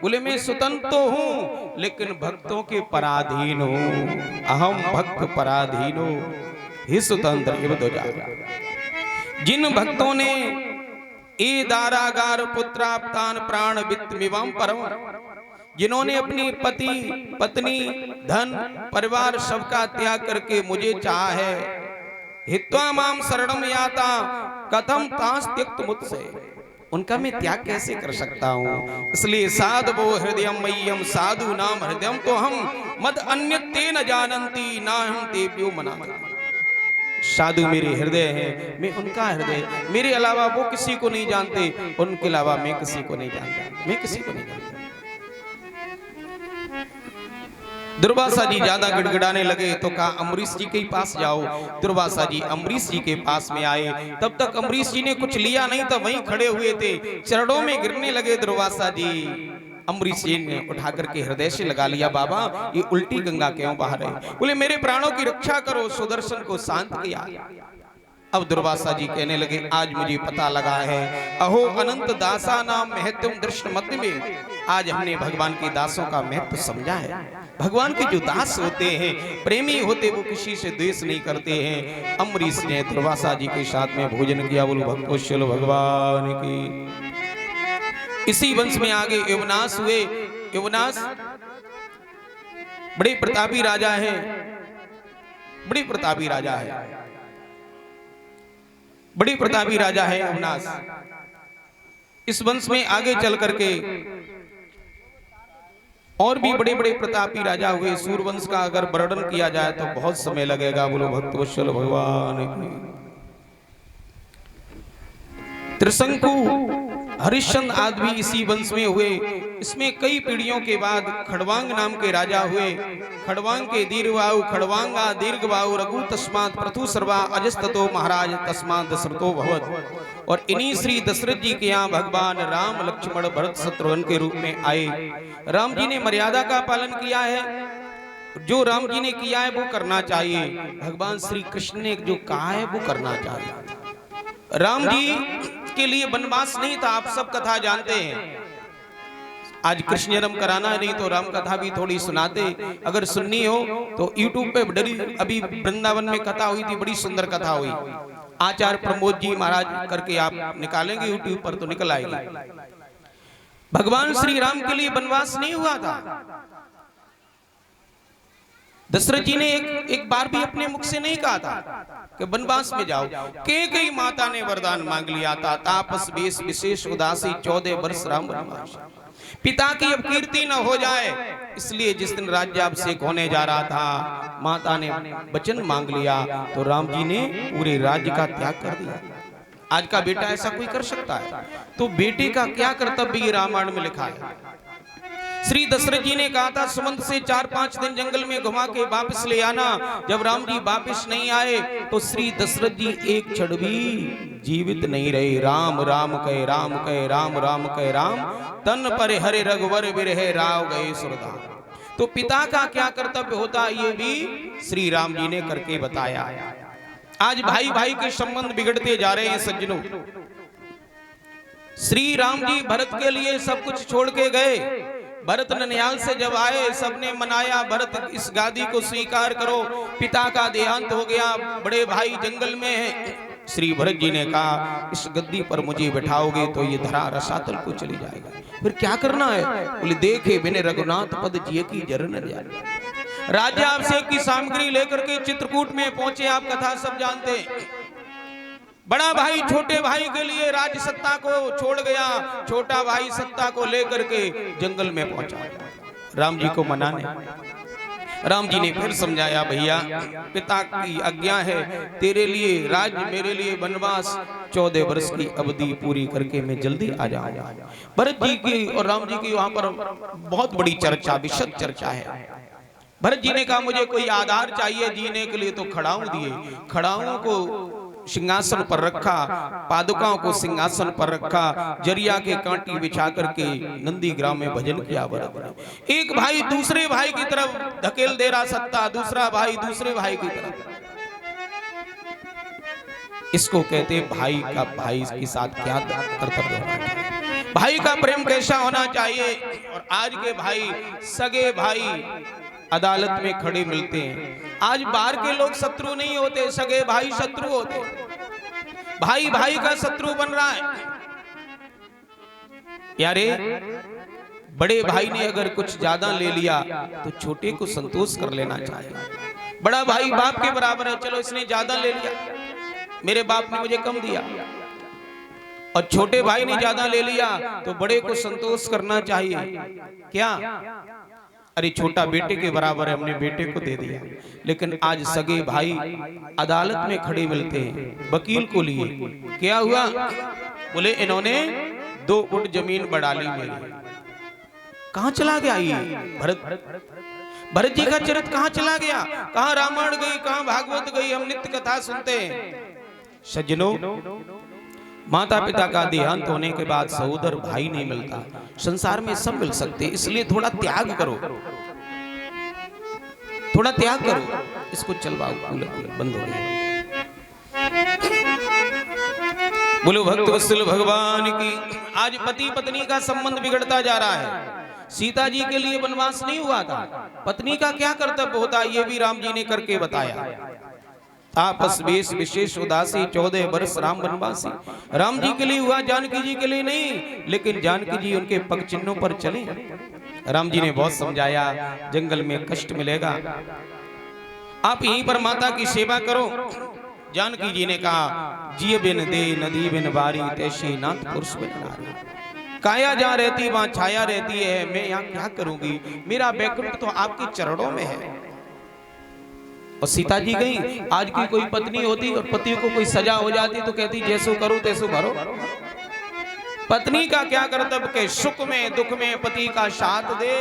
बोले मैं स्वतंत्र तो हूं लेकिन भक्तों के पराधीन हूं, अहम भक्त पराधीन हूं, ही स्वतंत्र इव ध्वजा। जिन भक्तों ने ए दारागार पुत्राप्तान प्राण वित्तमिवं परम, जिन्होंने अपनी पति पत्नी धन परिवार सबका त्याग करके मुझे चाहा है, हित्वा माम शरणम याता कथम तांस त्यक्त मुझसे, उनका मैं त्याग कैसे कर सकता हूं। इसलिए साध वो हृदय मय्यम साधु नाम हृदयम तो हम मद अन्य ते न जानंती ना हम तेभ्यो मना। साधु मेरे हृदय है, मैं उनका हृदय, मेरे अलावा वो किसी को नहीं जानते, उनके अलावा मैं किसी को नहीं जानता, मैं किसी को नहीं जानता। दुर्वासा जी ज्यादा गिड़गिड़ाने लगे तो कहा अम्बरीश जी के पास जाओ। दुर्वासा जी अम्बरीश जी के पास में आए, तब तक अम्बरीश जी ने कुछ लिया नहीं था, वहीं खड़े हुए थे, चरणों में गिरने लगे दुर्वासा जी। अम्बरीश जी ने उठा करके हृदय से लगा लिया, बाबा ये उल्टी गंगा क्यों बहा रहे? बोले मेरे प्राणों की रक्षा करो, सुदर्शन को शांत किया। अब दुर्वासा जी कहने लगे आज मुझे पता लगा है, अहो अनंत दासा नाम महत्वम दृष्ट मध्य में, आज हमने भगवान के दासों का महत्व समझा है। भगवान के जो दास होते हैं, प्रेमी होते, वो किसी से द्वेष नहीं करते हैं। अम्बरीश ने दुर्वासा जी के साथ में भोजन किया। बोलो भक्तों भगवान की। इसी वंश में आगे युवनाश हुए। युवनाश बड़े प्रतापी राजा है, बड़े प्रतापी राजा है, बड़ी प्रतापी राजा है युवनाश। इस वंश में आगे चल करके और भी बड़े बड़े प्रतापी राजा हुए। सूर्यवंश का अगर वर्णन किया जाए तो बहुत समय लगेगा। बोलो भक्तवत्सल भगवान की। त्रिशंकु हरिश्चंद्र आदि भी इसी वंश में हुए। इसमें कई पीढ़ियों के बाद खड़वांग नाम के राजा हुए। खड़वांग के दीर्घबाहु, खड़वांगा दीर्घबाहु रघु तस्मात् प्रथु सर्वा अजस्ततो महाराज तस्मात् दशरथो भवत। और इन्हीं श्री दशरथ जी के यहाँ भगवान राम लक्ष्मण भरत शत्रुघ्न के रूप में आए। राम जी ने मर्यादा का पालन किया है, जो राम जी ने किया है वो करना चाहिए। भगवान श्री कृष्ण ने जो कहा है वो करना चाहिए। राम जी के लिए वनवास नहीं था, आप सब कथा जानते हैं। आज कृष्ण जन्म कराना है, नहीं तो राम कथा भी थोड़ी सुनाते। अगर सुननी हो तो यूट्यूब पे बड़ी अभी वृंदावन में कथा हुई थी, बड़ी सुंदर कथा हुई। आचार्य प्रमोद जी महाराज करके आप निकालेंगे यूट्यूब पर तो निकल आएगी। भगवान श्री राम के लिए वनवास नहीं हुआ था। दशरथ जी ने एक बार भी अपने मुख से नहीं कहा था कि वनवास में जाओ। कई माता ने वरदान मांग लिया था, तापस वेश विशेष उदासी 14 वर्ष राम वनवास। पिता की अब कीर्ति न हो जाए, इसलिए जिस दिन राज्याभिषेक होने जा रहा था, माता ने वचन मांग लिया तो राम जी ने पूरे राज्य का त्याग कर दिया। आज का बेटा ऐसा कोई कर सकता है? तो बेटे का क्या कर्तव्य ये रामायण में लिखा है। श्री दशरथ जी ने कहा था सुमंत से 4-5 दिन जंगल में घुमा के वापस ले आना। जब राम जी वापस नहीं आए तो श्री दशरथ जी एक क्षण भी जीवित नहीं रहे। राम राम कहे राम कहे राम राम कहे राम, तन पर हरे रघुवर बिरहे राव गए सुरधाम। तो पिता का क्या कर्तव्य होता है ये भी श्री राम जी ने करके बताया। आज भाई भाई के संबंध बिगड़ते जा रहे हैं सज्जनों। श्री राम जी भरत के लिए सब कुछ छोड़ के गए। भरत ननिहाल से जब आए, सबने मनाया भरत इस गादी को स्वीकार करो। पिता का देहांत हो गया, बड़े भाई जंगल में हैं। श्री भरत जी ने कहा इस गद्दी पर मुझे बैठाओगे तो ये धरा रसातल को चली जाएगा। फिर क्या करना है? बोले देखे बिने रघुनाथ पद जिए की जर न जाए। राज्याभिषेक की सामग्री लेकर के चित्रकूट में पहुंचे। आप कथा सब जानते हैं। बड़ा भाई छोटे भाई के लिए राज्य सत्ता को छोड़ गया, छोटा भाई सत्ता को लेकर के जंगल में पहुंचा राम जी को मनाने। राम जी ने फिर समझाया भैया पिता की आज्ञा है, तेरे लिए राज्य मेरे लिए वनवास 14 वर्ष की अवधि पूरी करके मैं जल्दी आ जाऊंगा। भरत जी की और राम जी की वहां पर बहुत बड़ी चर्चा, विशद चर्चा है। भरत जी ने कहा मुझे कोई आधार चाहिए जीने के लिए, तो खड़ाऊ दिए। खड़ाऊ को सिंहासन पर रखा, पादुकाओं को सिंहासन पर रखा, जरिया के कांटी बिछा करके नंदी ग्राम में भजन किया भरत ने। एक भाई दूसरे भाई की तरफ धकेल दे रहा सत्ता, दूसरा भाई दूसरे भाई की तरफ। इसको कहते भाई का भाई के साथ क्या कर्तव्य होना चाहिए। भाई का प्रेम कैसा होना चाहिए। और आज के भाई, सगे भाई अदालत में खड़े मिलते हैं। आज बाहर के लोग शत्रु नहीं होते, सगे भाई शत्रु होते। भाई भाई का शत्रु बन रहा है। यारे बड़े भाई ने अगर कुछ ज्यादा ले लिया तो छोटे को संतोष कर लेना चाहिए। बड़ा भाई बाप के बराबर है, चलो इसने ज्यादा ले लिया, मेरे बाप ने मुझे कम दिया। और छोटे भाई ने ज्यादा ले लिया तो बड़े को संतोष करना चाहिए। क्या अरे छोटा बेटे के बराबर है, हमने बेटे को दे दिया। लेकिन आज सगे भाई अदालत में खड़े मिलते हैं वकील को लिए। क्या हुआ? बोले इन्होंने 2 फुट जमीन बढ़ा ली मेरी। कहां चला गया ये भरत जी का चरित्र? कहां चला गया? कहां रामायण गई, कहां भागवत गई? हम नित्य कथा सुनते हैं। सज्जनों, माता पिता का देहांत होने के बाद सहोदर भाई नहीं मिलता। संसार में सब मिल सकते, इसलिए थोड़ा त्याग करो, थोड़ा त्याग करो। इसको चलवाओ, बंद हो गया। बोलो भक्त वत्सल भगवान की। आज पति पत्नी का संबंध बिगड़ता जा रहा है। सीता जी के लिए वनवास नहीं हुआ था, पत्नी का क्या कर्तव्य होता है ये भी राम जी ने करके बताया। तापस वेश विशेष उदासी 14 वर्ष राम वनवासी। राम जी के लिए हुआ, जानकी जी के लिए नहीं। लेकिन जानकी जी उनके पग चिन्हों पर चले। राम जी ने बहुत समझाया, जंगल में कष्ट मिलेगा, आप यहीं पर माता की सेवा करो। जानकी जी ने कहा, जिय बिन दे नदी बिन बारी, तैसे नाथ पुरुष बिन नारी। काया जहाँ रहती वहां छाया रहती है, मैं यहाँ क्या करूंगी, मेरा बैकुंठ तो आपके चरणों में है। और सीता जी गई। आज की कोई पत्नी होती और पति को कोई सजा हो जाती तो कहती जैसो करो तैसो भरो। पत्नी का क्या कर्तव्य के सुख में दुख में पति का साथ दे।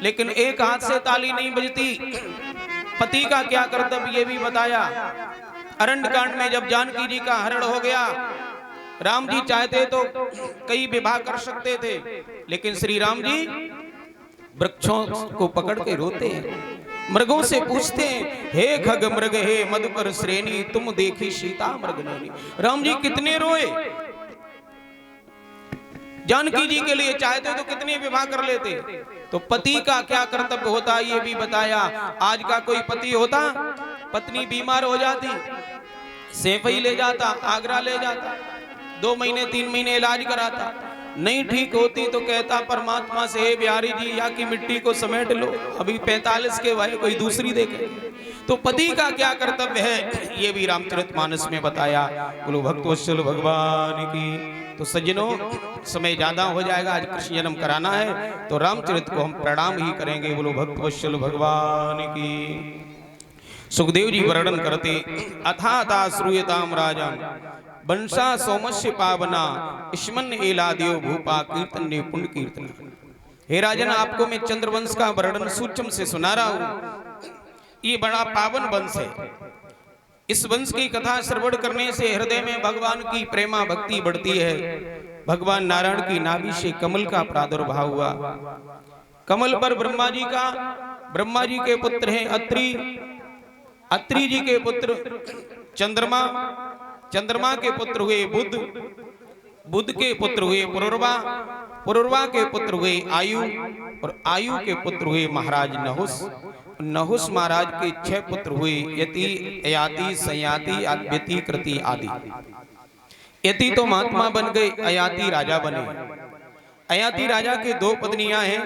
लेकिन एक हाथ से ताली नहीं बजती। पति का क्या कर्तव्य ये भी बताया। अरण्यकांड में जब जानकी जी का हरण हो गया, राम जी चाहते तो कई विवाह कर सकते थे, लेकिन श्री राम जी वृक्षों को पकड़ के रोते हैं, मृगों से पूछते हैं, हे खग मृग हे मधुकर श्रेणी, तुम देखी सीता मृगनयनी। राम जी कितने रोए। जानकी जी के लिए चाहते तो कितने विवाह कर लेते। तो पति का क्या कर्तव्य होता ये भी बताया। आज का कोई पति होता, पत्नी बीमार हो जाती, सैफई ले जाता, आगरा ले जाता, 2 महीने 3 महीने इलाज कराता, नहीं ठीक होती तो कहता परमात्मा से, हे बिहारी जी यहाँ की मिट्टी को समेट लो, अभी 45 के भाई कोई दूसरी देखे। तो पति का क्या कर्तव्य है ये भी रामचरितमानस में बताया। बोलो भक्तवत्सल भगवान की। तो सज्जनों, समय ज्यादा हो जाएगा, आज कृष्ण जन्म कराना है तो रामचरित को हम प्रणाम ही करेंगे। बोलो भक्तवत्सल भगवान की। सुखदेव जी वर्णन करते, अथाता श्रूयताम राजन वंशा सोमस्य पावना इस्मन एलादेव भूपा कीर्तन ने पुण्य कीर्तन। हे राजन, आपको मैं चंद्रवंश का वर्णन सूक्ष्म से सुना रहा हूं। ये बड़ा पावन वंश है। इस वंश की कथा श्रवण करने से हृदय में भगवान की प्रेमा भक्ति बढ़ती है। भगवान नारायण की नाभि से कमल का प्रादुर्भाव हुआ। कमल पर ब्रह्मा जी के पुत्र हैं अत्रि, अत्रि जी के पुत्र चंद्रमा, चंद्रमा के पुत्र हुए बुध, बुध के पुत्र हुए पुरुरवा, पुरुरवा के पुत्र हुए आयु, और आयु के पुत्र हुए महाराज नहुस। नहुस महाराज के 6 पुत्र हुए यति, अयाति, संयाति, व्यति, कृति आदि। यति तो महात्मा बन गए, अयाति राजा बने। अयाति राजा के 2 पत्नियां हैं,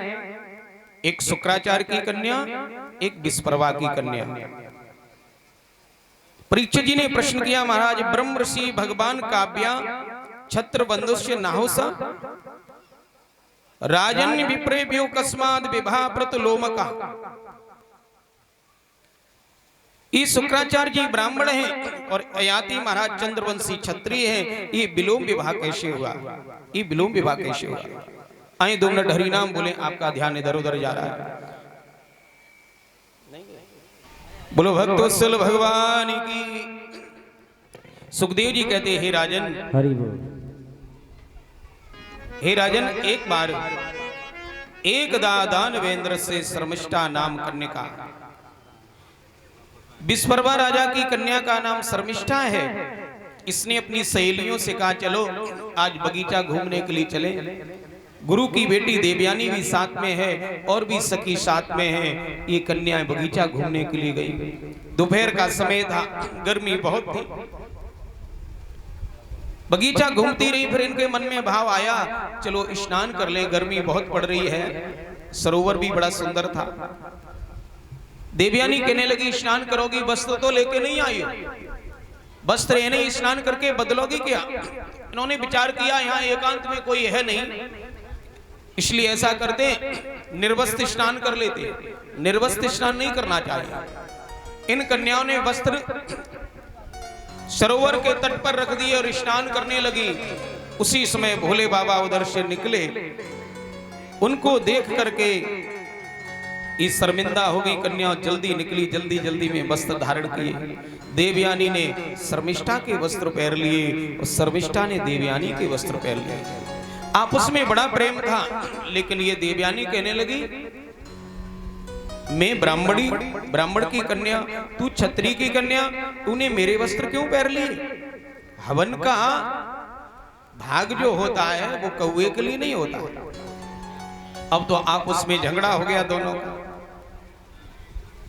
एक शुक्राचार्य की कन्या, एक विस्परवा की कन्या। परीक्षित जी ने प्रश्न किया, महाराज ब्रह्म ऋषि भगवान काव्या छत्र बंधुष्य नाहुसा राजन विप्रेभ्यो कस्माद विवाह प्रत लोमका। ये शुक्राचार्य जी ब्राह्मण हैं और अयाति महाराज चंद्रवंशी क्षत्रिय हैं। ये विलोम विवाह कैसे हुआ? ये विलोम विवाह कैसे हुआ? आए 2 मिनट हरि नाम बोले, आपका ध्यान इधर उधर जा रहा है। बोलो भक्तवत्सल भगवान की। सुखदेव जी कहते, हे राजन, हरि बोल। हे राजन, एक बार एक दानवेंद्र से शर्मिष्ठा नाम करने का, विस्परवा राजा की कन्या का नाम शर्मिष्ठा है। इसने अपनी सहेलियों से कहा चलो आज बगीचा घूमने के लिए चले। गुरु की बेटी देवयानी भी साथ में है और भी सखी साथ में है। ये कन्याएं बगीचा घूमने के लिए गई। दोपहर का समय था, गर्मी बहुत थी। बगीचा घूमती रही, फिर इनके मन में भाव आया चलो स्नान कर लें, गर्मी बहुत पड़ रही है। सरोवर भी बड़ा सुंदर था। देवयानी कहने लगी स्नान करोगी, वस्त्र तो लेके नहीं आई हो, वस्त्र यानी स्नान करके बदलोगी क्या? इन्होंने विचार किया यहाँ एकांत में कोई है नहीं, इसलिए ऐसा करते निर्वस्त्र स्नान कर लेते। निर्वस्त्र स्नान नहीं करना चाहिए। इन कन्याओं ने वस्त्र सरोवर के तट पर रख दिए और स्नान करने लगी। उसी समय भोले बाबा उधर से निकले। उनको देख करके ये शर्मिंदा हो गई कन्या, जल्दी निकली, जल्दी जल्दी में वस्त्र धारण किए। देवयानी ने शर्मिष्ठा के वस्त्र पहन लिए और शर्मिष्ठा ने देवयानी के वस्त्र पहन लिए। आपस में बड़ा प्रेम था, लेकिन ये देवयानी कहने लगी मैं ब्राह्मण की कन्या, तू क्षत्रिय की कन्या, तूने मेरे वस्त्र क्यों पहन लिए? हवन का भाग जो होता है वो कौवे के लिए नहीं होता। अब तो आपस में झगड़ा हो गया दोनों का।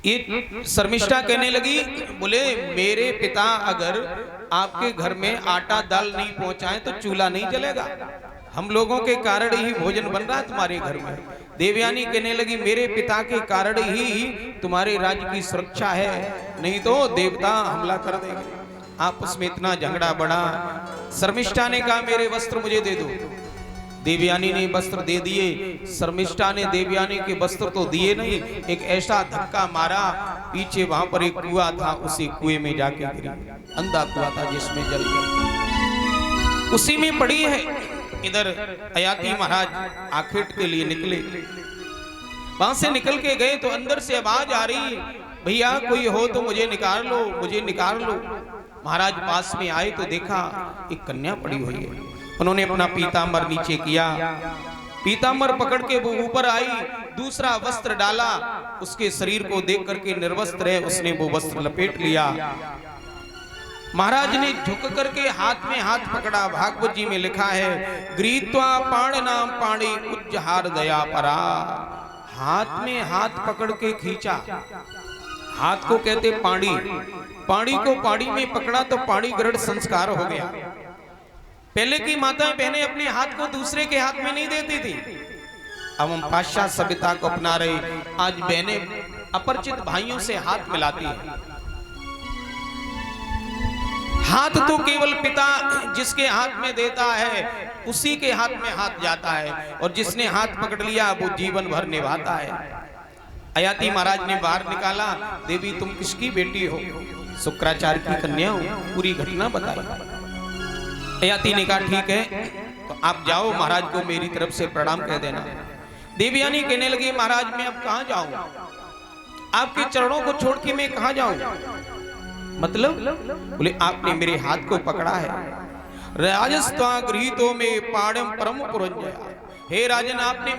ये शर्मिष्ठा कहने लगी बोले मेरे पिता अगर आपके घर में आटा दाल नहीं पहुंचाए तो चूल्हा नहीं जलेगा, हम लोगों के कारण ही भोजन बन रहा है तुम्हारे घर में। देवयानी कहने लगी मेरे पिता के कारण ही तुम्हारे राज्य की सुरक्षा है, नहीं तो देवता हमला कर देंगे। आपस में इतना झगड़ा बढ़ा। शर्मिष्ठा ने कहा मेरे वस्त्र मुझे दे दो। देवयानी ने वस्त्र दे दिए। शर्मिष्ठा ने देवयानी के वस्त्र तो दिए नहीं, एक ऐसा धक्का मारा, पीछे वहां पर एक कुआं था, उसी कुएं में जाके गिरी। अंधा कुआं था जिसमें जल गई, उसी में पड़ी है। इधर अयाती महाराज आखेट के लिए निकले। वहां से निकल के गए तो अंदर से आवाज आ रही भैया कोई हो तो मुझे निकाल लो, मुझे निकाल लो। महाराज पास में आए तो देखा एक कन्या पड़ी हुई है। उन्होंने अपना पीतांबर नीचे किया, पीतांबर पकड़ के वो ऊपर आई, दूसरा वस्त्र डाला, उसके शरीर को देख करके निर्वस्त्र है, उसने वो वस्त्र लपेट लिया। महाराज ने झुक करके हाथ में हाथ पकड़ा। भागवत जी में लिखा है गृहीत्वा पाणिनाम पाणि उज्जहार दया परा। हाथ में हाथ पकड़ के खींचा। हाथ को कहते पाणी, पाणी को पाणी में पकड़ा तो पाणी ग्रहण संस्कार हो गया। पहले की माताएं बहनें अपने हाथ को दूसरे के हाथ में नहीं देती थी। अब हम पाश्चात्य सभ्यता को अपना रहे। आज बहनें अपरिचित भाइयों से हाथ मिलाती हैं। हाथ तो केवल पिता जिसके हाथ में देता है उसी के हाथ में हाथ जाता है, और जिसने हाथ पकड़ लिया वो जीवन भर निभाता है। अयाती महाराज ने बाहर निकाला, देवी तुम किसकी बेटी हो? शुक्राचार्य की कन्या हो। पूरी घटना बताई। अयाती ने कहा ठीक है तो आप जाओ, महाराज को मेरी तरफ से प्रणाम कह देना। देवयानी कहने लगी महाराज मैं अब कहां जाऊं? आपके चरणों को छोड़ के मैं कहां जाऊं? मतलब? बोले आपने मेरे हाथ को पकड़ा है। राजस्वा गृहीतो में पाणम परम पुरंजया। हे राजन आपने